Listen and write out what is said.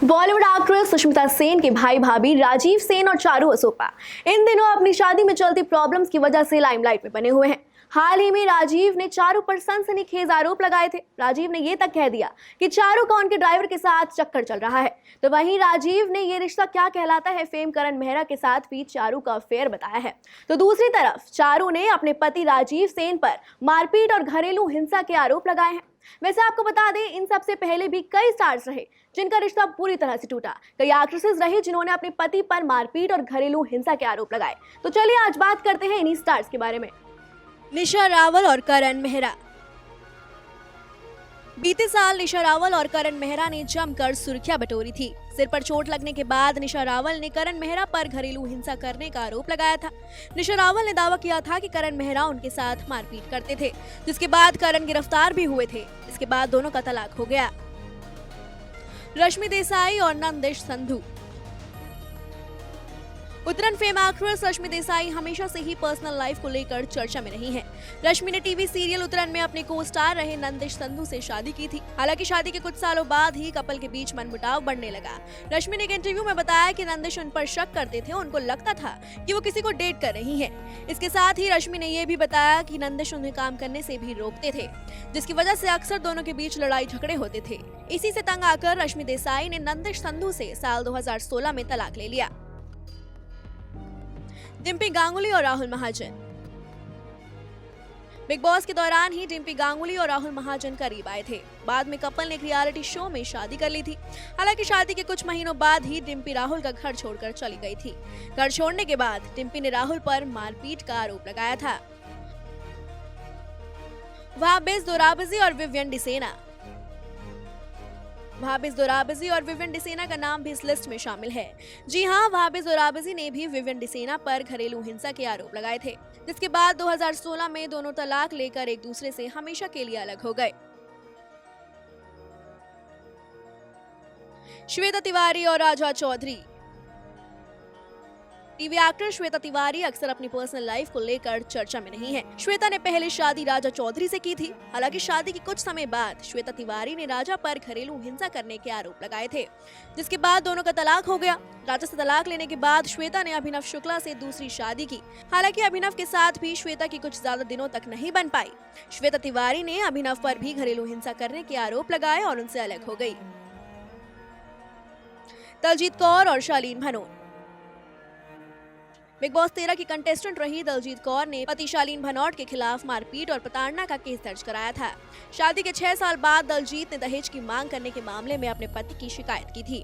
Bollywood actress Sushmita Sen के भाई भाभी राजीव सेन और चारू असोपा इन दिनों अपनी शादी में चलती प्रॉब्लम्स की वजह से लाइमलाइट में बने हुए हैं। हाल ही में राजीव ने चारू पर सनसनीखेज आरोप लगाए थे। राजीव ने ये तक कह दिया कि चारू का उनके ड्राइवर के साथ चक्कर चल रहा है। तो वहीं राजीव ने ये रिश्ता क्या कहलाता है फेम करण मेहरा के साथ भी चारू का अफेयर बताया है। तो दूसरी तरफ चारू ने अपने पति राजीव सेन पर मारपीट और घरेलू हिंसा के आरोप लगाए हैं। वैसे आपको बता दें, इन सबसे पहले भी कई स्टार्स रहे जिनका रिश्ता पूरी तरह से टूटा। कई एक्ट्रेसेस रही जिन्होंने अपने पति पर मारपीट और घरेलू हिंसा के आरोप लगाए। तो चलिए आज बात करते हैं इन्हीं स्टार्स के बारे में। निशा रावल और करण मेहरा। बीते साल निशा रावल और करण मेहरा ने जमकर सुर्खियां बटोरी थी। सिर पर चोट लगने के बाद निशा रावल ने करण मेहरा पर घरेलू हिंसा करने का आरोप लगाया था। निशा रावल ने दावा किया था कि करण मेहरा उनके साथ मारपीट करते थे, जिसके बाद करण गिरफ्तार भी हुए थे। इसके बाद दोनों का तलाक हो गया। रश्मि देसाई और नंदिश संधू। उत्तराखंड फेम एक्ट्रेस रश्मि देसाई हमेशा से ही पर्सनल लाइफ को लेकर चर्चा में रही हैं। रश्मि ने टीवी सीरियल उत्तराखंड में अपने को स्टार रहे नंदिश संधू से शादी की थी। हालांकि शादी के कुछ सालों बाद ही कपल के बीच मनमुटाव बढ़ने लगा। रश्मि ने एक इंटरव्यू में बताया कि नंदिश उन पर शक करते थे, उनको लगता था कि वो किसी को डेट कर रही है। इसके साथ ही रश्मि ने यह भी बताया कि नंदिश उन्हें काम करने से भी रोकते थे, जिसकी वजह से अक्सर दोनों के बीच लड़ाई झगड़े होते थे। इसी से तंग आकर रश्मि देसाई ने नंदिश संधू से साल 2016 में तलाक ले लिया। डिम्पी गांगुली और राहुल महाजन। बिग बॉस के दौरान ही डिम्पी गांगुली और राहुल महाजन करीब आए थे। बाद में कपल ने एक रियलिटी शो में शादी कर ली थी। हालांकि शादी के कुछ महीनों बाद ही डिम्पी राहुल का घर छोड़कर चली गई थी। घर छोड़ने के बाद डिम्पी ने राहुल पर मारपीट का आरोप लगाया था। वहाबिज दोराबजी और विवियन डिसेना। वहाबिज दोराबजी और विवियन डिसेना का नाम भी इस लिस्ट में शामिल है। जी हां, वहाबिज दोराबजी ने भी विवियन डिसेना पर घरेलू हिंसा के आरोप लगाए थे, जिसके बाद 2016 में दोनों तलाक लेकर एक दूसरे से हमेशा के लिए अलग हो गए। श्वेता तिवारी और राजा चौधरी। टीवी एक्टर श्वेता तिवारी अक्सर अपनी पर्सनल लाइफ को लेकर चर्चा में नहीं है। श्वेता ने पहले शादी राजा चौधरी से की थी। हालांकि शादी के कुछ समय बाद श्वेता तिवारी ने राजा पर घरेलू हिंसा करने के आरोप लगाए थे, जिसके बाद दोनों का तलाक हो गया। राजा से तलाक लेने के बाद श्वेता ने अभिनव शुक्ला से दूसरी शादी की। हालांकि अभिनव के साथ भी श्वेता की कुछ ज्यादा दिनों तक नहीं बन पाई। श्वेता तिवारी ने अभिनव पर भी घरेलू हिंसा करने के आरोप लगाए और उनसे अलग हो गई। दलजीत कौर और शालीन भनोट। बिग बॉस 13 की कंटेस्टेंट रही दलजीत कौर ने पति शालीन भनोट के खिलाफ मारपीट और प्रताड़ना का केस दर्ज कराया था। शादी के 6 साल बाद दलजीत ने दहेज की मांग करने के मामले में अपने पति की शिकायत की थी।